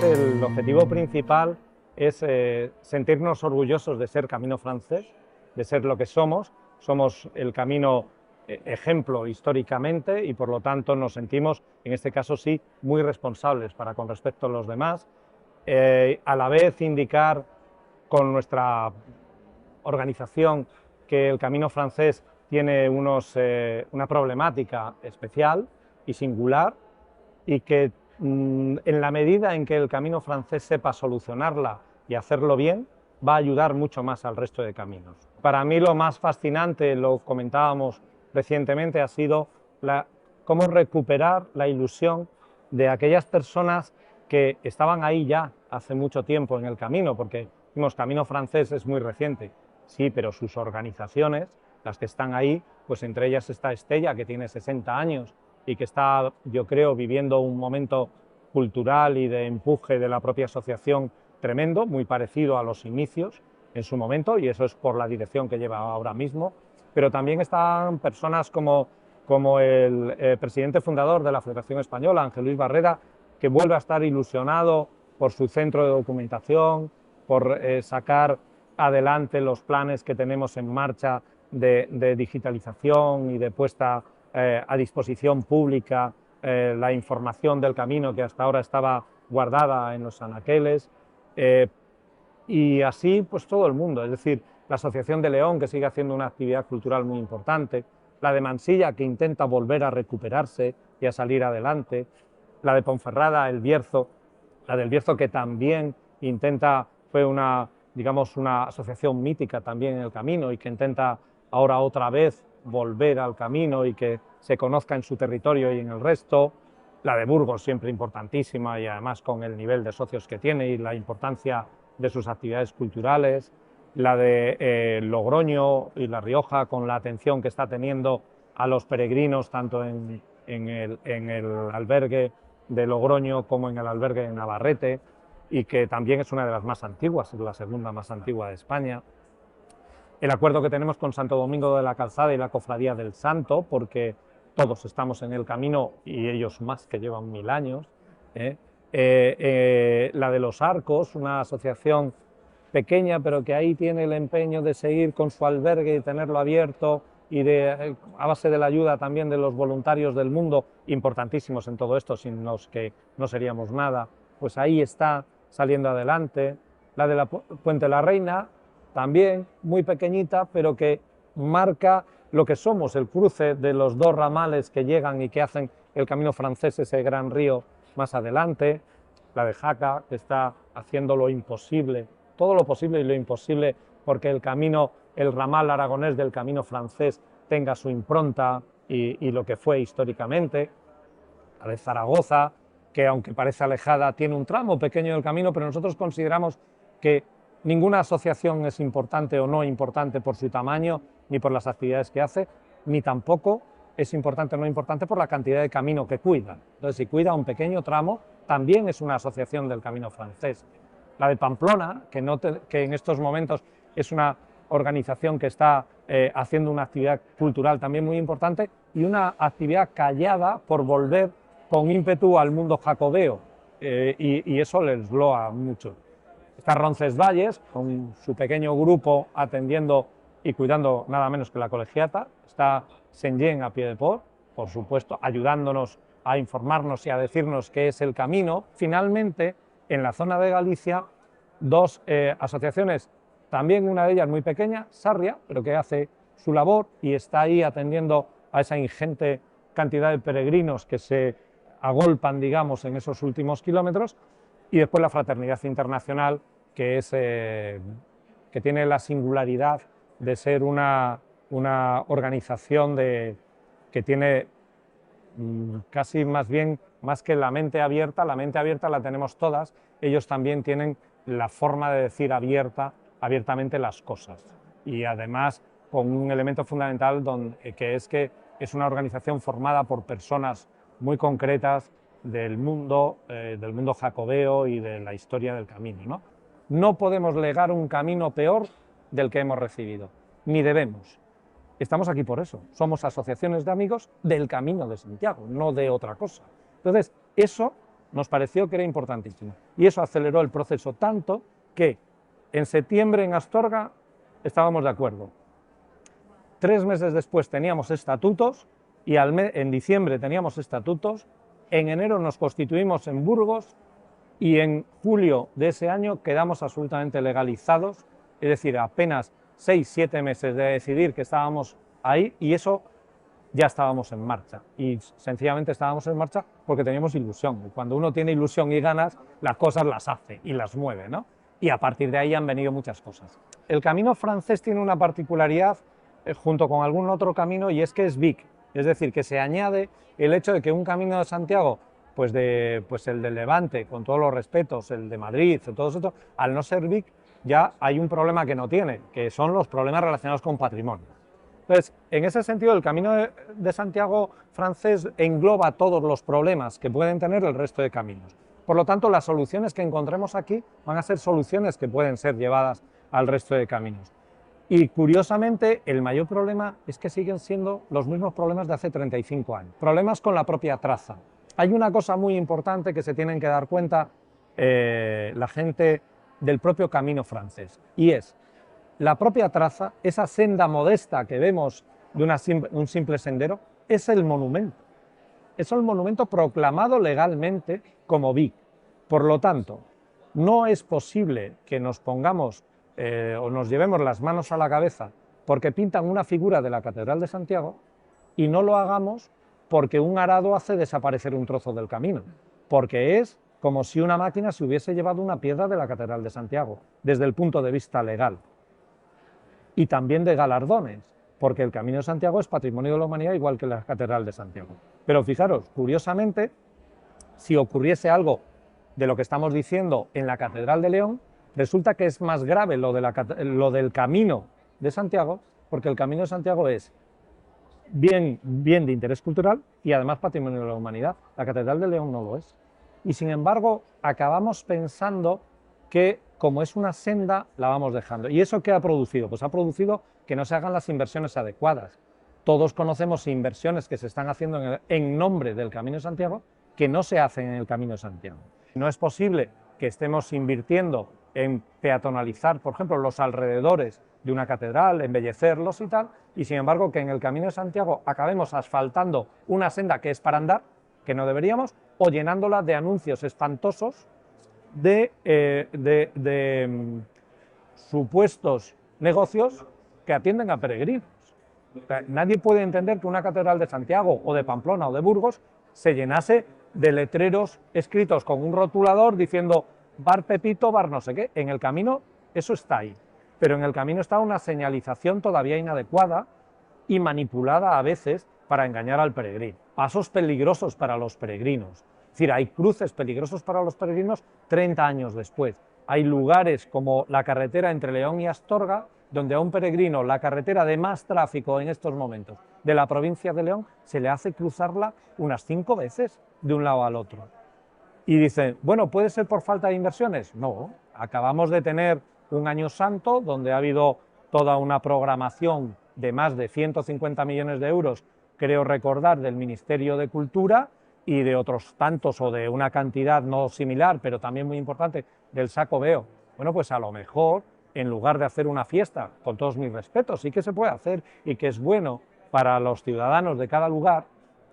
el objetivo principal es sentirnos orgullosos de ser Camino Francés, de ser lo que somos. Somos el camino ejemplo históricamente y por lo tanto nos sentimos, en este caso sí, muy responsables para con respecto a los demás. A la vez indicar con nuestra organización que el Camino Francés tiene una problemática especial y singular y que en la medida en que el Camino Francés sepa solucionarla y hacerlo bien, va a ayudar mucho más al resto de caminos. Para mí lo más fascinante, lo comentábamos recientemente, ha sido cómo recuperar la ilusión de aquellas personas que estaban ahí ya hace mucho tiempo en el camino, porque decimos Camino Francés es muy reciente, sí, pero sus organizaciones, las que están ahí, pues entre ellas está Estella, que tiene 60 años y que está, yo creo, viviendo un momento cultural y de empuje de la propia asociación tremendo, muy parecido a los inicios en su momento, y eso es por la dirección que lleva ahora mismo, pero también están personas como el presidente fundador de la Federación Española, Ángel Luis Barrera, que vuelve a estar ilusionado por su centro de documentación, por sacar adelante los planes que tenemos en marcha de digitalización y de puesta a disposición pública la información del camino que hasta ahora estaba guardada en los anaqueles, y así pues todo el mundo, es decir, la Asociación de León, que sigue haciendo una actividad cultural muy importante, la de Mansilla, que intenta volver a recuperarse y a salir adelante, la de Ponferrada, el Bierzo, la del Bierzo, que también fue una asociación mítica también en el camino y que intenta ahora otra vez volver al camino y que se conozca en su territorio y en el resto, la de Burgos, siempre importantísima y además con el nivel de socios que tiene y la importancia de sus actividades culturales, la de Logroño y La Rioja, con la atención que está teniendo a los peregrinos, tanto en el albergue de Logroño como en el albergue de Navarrete, y que también es una de las más antiguas, es la segunda más antigua de España. El acuerdo que tenemos con Santo Domingo de la Calzada y la Cofradía del Santo, porque todos estamos en el camino y ellos más, que llevan 1000 años. La de los Arcos, una asociación pequeña, pero que ahí tiene el empeño de seguir con su albergue y tenerlo abierto, y a base de la ayuda también de los voluntarios del mundo, importantísimos en todo esto, sin los que no seríamos nada, pues ahí está saliendo adelante. La de la Puente de la Reina, también muy pequeñita, pero que marca lo que somos, el cruce de los dos ramales que llegan y que hacen el Camino Francés, ese gran río más adelante. La de Jaca, que está haciendo lo imposible, todo lo posible y lo imposible, porque el ramal aragonés del Camino Francés tenga su impronta y lo que fue históricamente. La de Zaragoza, que aunque parece alejada, tiene un tramo pequeño del camino, pero nosotros consideramos que ninguna asociación es importante o no importante por su tamaño, ni por las actividades que hace, ni tampoco es importante o no importante por la cantidad de camino que cuida. Entonces, si cuida un pequeño tramo, también es una asociación del Camino Francés. La de Pamplona, que en estos momentos es una organización que está haciendo una actividad cultural también muy importante y una actividad callada por volver con ímpetu al mundo jacobeo, y eso les loa mucho. Está Roncesvalles, con su pequeño grupo atendiendo y cuidando nada menos que la colegiata. Está Senyen a Piedeport, por supuesto, ayudándonos a informarnos y a decirnos qué es el camino. Finalmente, en la zona de Galicia, dos asociaciones, también una de ellas muy pequeña, Sarria, pero que hace su labor y está ahí atendiendo a esa ingente cantidad de peregrinos que se agolpan, digamos, en esos últimos kilómetros. Y después la Fraternidad Internacional, que tiene la singularidad de ser una organización que tiene casi más que la mente abierta la tenemos todas, ellos también tienen la forma de decir abiertamente las cosas. Y además con un elemento fundamental que es una organización formada por personas muy concretas del mundo jacobeo y de la historia del camino, ¿no? No podemos legar un camino peor del que hemos recibido, ni debemos. Estamos aquí por eso, somos asociaciones de amigos del Camino de Santiago, no de otra cosa. Entonces, eso nos pareció que era importantísimo. Y eso aceleró el proceso tanto que en septiembre en Astorga estábamos de acuerdo. 3 meses después teníamos estatutos y en diciembre teníamos estatutos, en enero nos constituimos en Burgos y en julio de ese año quedamos absolutamente legalizados, es decir, apenas 6-7 meses de decidir que estábamos ahí y eso ya estábamos en marcha. Y sencillamente estábamos en marcha porque teníamos ilusión. Cuando uno tiene ilusión y ganas, las cosas las hace y las mueve, ¿no? Y a partir de ahí han venido muchas cosas. El camino francés tiene una particularidad junto con algún otro camino y es que es BIC, es decir, que se añade el hecho de que un camino de Santiago, pues el del Levante, con todos los respetos, el de Madrid, todo eso, al no ser BIC ya hay un problema que no tiene, que son los problemas relacionados con patrimonio. Entonces, en ese sentido, el Camino de Santiago francés engloba todos los problemas que pueden tener el resto de caminos. Por lo tanto, las soluciones que encontremos aquí van a ser soluciones que pueden ser llevadas al resto de caminos. Y curiosamente, el mayor problema es que siguen siendo los mismos problemas de hace 35 años. Problemas con la propia traza. Hay una cosa muy importante que se tienen que dar cuenta la gente del propio camino francés, y es la propia traza, esa senda modesta que vemos de un simple sendero, es el monumento. Es el monumento proclamado legalmente como BIC. Por lo tanto, no es posible que nos pongamos o nos llevemos las manos a la cabeza porque pintan una figura de la Catedral de Santiago y no lo hagamos porque un arado hace desaparecer un trozo del camino, porque es como si una máquina se hubiese llevado una piedra de la Catedral de Santiago, desde el punto de vista legal. Y también de galardones, porque el Camino de Santiago es patrimonio de la humanidad igual que la Catedral de Santiago. Pero fijaros, curiosamente, si ocurriese algo de lo que estamos diciendo en la Catedral de León, resulta que es más grave lo del Camino de Santiago, porque el Camino de Santiago es bien de interés cultural y además patrimonio de la humanidad. La Catedral de León no lo es. Y sin embargo, acabamos pensando que como es una senda, la vamos dejando. ¿Y eso qué ha producido? Pues ha producido que no se hagan las inversiones adecuadas. Todos conocemos inversiones que se están haciendo en nombre del Camino de Santiago que no se hacen en el Camino de Santiago. No es posible que estemos invirtiendo en peatonalizar, por ejemplo, los alrededores de una catedral, embellecerlos y tal, y sin embargo que en el Camino de Santiago acabemos asfaltando una senda que es para andar, que no deberíamos, o llenándola de anuncios espantosos de supuestos negocios que atienden a peregrinos. O sea, nadie puede entender que una catedral de Santiago o de Pamplona o de Burgos se llenase de letreros escritos con un rotulador diciendo bar Pepito, bar no sé qué. En el camino eso está ahí, pero en el camino está una señalización todavía inadecuada y manipulada a veces para engañar al peregrino. Pasos peligrosos para los peregrinos. Es decir, hay cruces peligrosos para los peregrinos 30 años después. Hay lugares como la carretera entre León y Astorga, donde a un peregrino la carretera de más tráfico en estos momentos de la provincia de León se le hace cruzarla unas 5 veces de un lado al otro. Y dicen, bueno, ¿puede ser por falta de inversiones? No, acabamos de tener un año santo donde ha habido toda una programación de más de 150 millones de euros, creo recordar, del Ministerio de Cultura y de otros tantos o de una cantidad no similar, pero también muy importante, del Xacobeo. Bueno, pues a lo mejor, en lugar de hacer una fiesta, con todos mis respetos, sí que se puede hacer y que es bueno para los ciudadanos de cada lugar,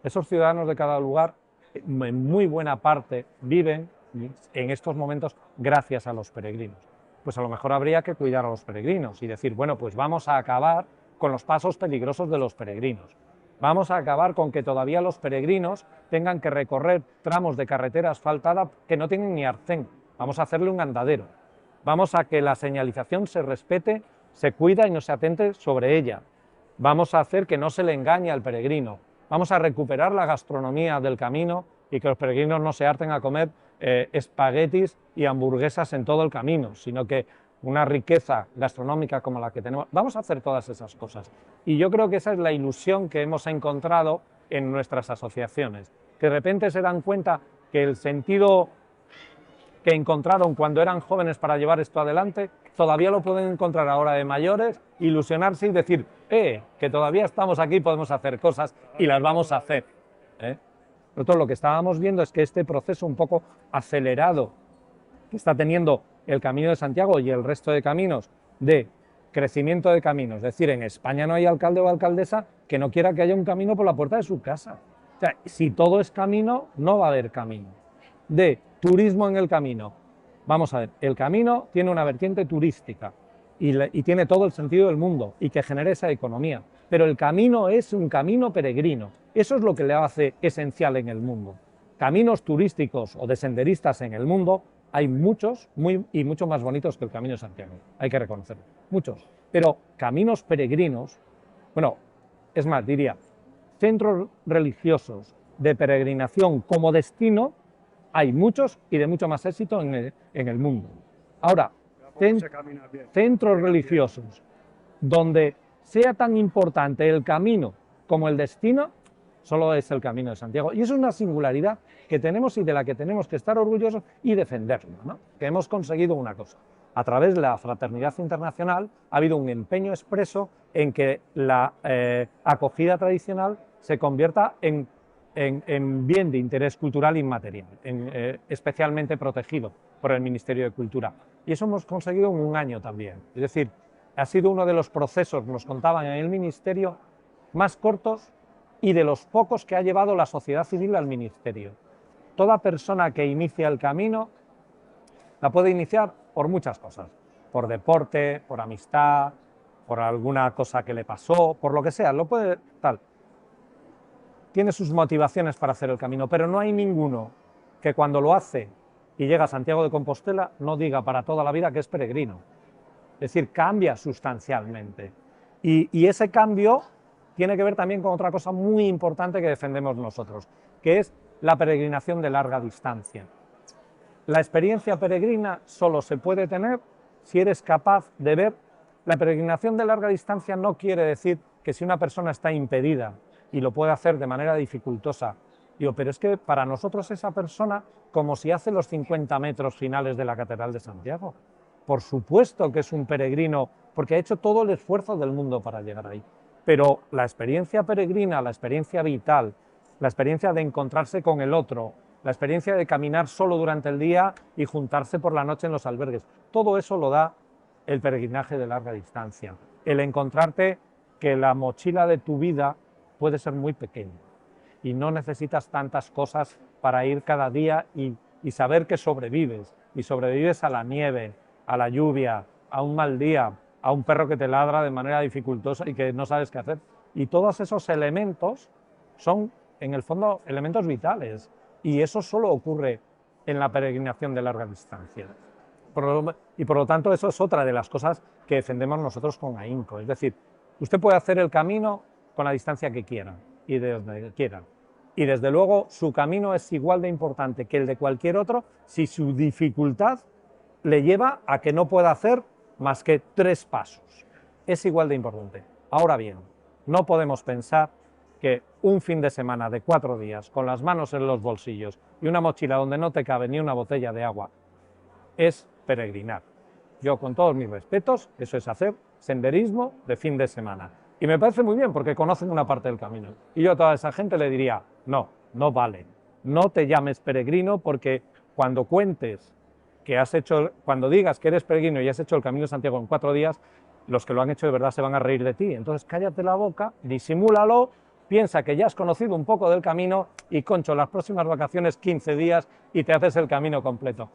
esos ciudadanos de cada lugar, en muy buena parte, viven en estos momentos gracias a los peregrinos. Pues a lo mejor habría que cuidar a los peregrinos y decir, bueno, pues vamos a acabar con los pasos peligrosos de los peregrinos. Vamos a acabar con que todavía los peregrinos tengan que recorrer tramos de carretera asfaltada que no tienen ni arcén. Vamos a hacerle un andadero. Vamos a que la señalización se respete, se cuida y no se atente sobre ella. Vamos a hacer que no se le engañe al peregrino. Vamos a recuperar la gastronomía del camino y que los peregrinos no se harten a comer espaguetis y hamburguesas en todo el camino, sino que una riqueza gastronómica como la que tenemos. Vamos a hacer todas esas cosas. Y yo creo que esa es la ilusión que hemos encontrado en nuestras asociaciones, que de repente se dan cuenta que el sentido que encontraron cuando eran jóvenes para llevar esto adelante, todavía lo pueden encontrar ahora de mayores, ilusionarse y decir, que todavía estamos aquí, podemos hacer cosas y las vamos a hacer. Nosotros lo que estábamos viendo es que este proceso un poco acelerado que está teniendo el Camino de Santiago y el resto de caminos de crecimiento de caminos, es decir, en España no hay alcalde o alcaldesa que no quiera que haya un camino por la puerta de su casa. O sea, si todo es camino, no va a haber camino. De turismo en el camino. Vamos a ver, el camino tiene una vertiente turística y tiene todo el sentido del mundo y que genere esa economía. Pero el camino es un camino peregrino. Eso es lo que le hace esencial en el mundo. Caminos turísticos o de senderistas en el mundo hay muchos y mucho más bonitos que el Camino de Santiago, hay que reconocerlo, muchos. Pero caminos peregrinos, bueno, es más, diría, centros religiosos de peregrinación como destino, hay muchos y de mucho más éxito en el mundo. Ahora, centros religiosos donde sea tan importante el camino como el destino, solo es el Camino de Santiago. Y es una singularidad que tenemos y de la que tenemos que estar orgullosos y defenderlo, ¿no? Que hemos conseguido una cosa. A través de la fraternidad internacional ha habido un empeño expreso en que la acogida tradicional se convierta en bien de interés cultural inmaterial, especialmente protegido por el Ministerio de Cultura. Y eso hemos conseguido en un año también. Es decir, ha sido uno de los procesos, nos contaban en el Ministerio, más cortos y de los pocos que ha llevado la sociedad civil al Ministerio. Toda persona que inicia el camino la puede iniciar por muchas cosas, por deporte, por amistad, por alguna cosa que le pasó, por lo que sea, lo puede tal. Tiene sus motivaciones para hacer el camino, pero no hay ninguno que cuando lo hace y llega a Santiago de Compostela no diga para toda la vida que es peregrino. Es decir, cambia sustancialmente. Y ese cambio tiene que ver también con otra cosa muy importante que defendemos nosotros, que es la peregrinación de larga distancia. La experiencia peregrina solo se puede tener si eres capaz de ver. La peregrinación de larga distancia no quiere decir que si una persona está impedida y lo puede hacer de manera dificultosa, digo, pero es que para nosotros esa persona, como si hace los 50 metros finales de la Catedral de Santiago, por supuesto que es un peregrino, porque ha hecho todo el esfuerzo del mundo para llegar ahí. Pero la experiencia peregrina, la experiencia vital, la experiencia de encontrarse con el otro, la experiencia de caminar solo durante el día y juntarse por la noche en los albergues, todo eso lo da el peregrinaje de larga distancia. El encontrarte que la mochila de tu vida puede ser muy pequeña y no necesitas tantas cosas para ir cada día y saber que sobrevives, y sobrevives a la nieve, a la lluvia, a un mal día, a un perro que te ladra de manera dificultosa y que no sabes qué hacer. Y todos esos elementos son, en el fondo, elementos vitales. Y eso solo ocurre en la peregrinación de larga distancia. Y por lo tanto, eso es otra de las cosas que defendemos nosotros con AINCO. Es decir, usted puede hacer el camino con la distancia que quiera y de donde quiera. Y desde luego, su camino es igual de importante que el de cualquier otro si su dificultad le lleva a que no pueda hacer más que 3 pasos. Es igual de importante. Ahora bien, no podemos pensar que un fin de semana de 4 días, con las manos en los bolsillos y una mochila donde no te cabe ni una botella de agua, es peregrinar. Yo, con todos mis respetos, eso es hacer senderismo de fin de semana. Y me parece muy bien porque conocen una parte del camino. Y yo a toda esa gente le diría, no, no vale. No te llames peregrino porque cuando cuentes que cuando digas que eres peregrino y has hecho el Camino de Santiago en 4 días, los que lo han hecho de verdad se van a reír de ti. Entonces cállate la boca, disimúlalo, piensa que ya has conocido un poco del camino y, concho, las próximas vacaciones 15 días y te haces el camino completo.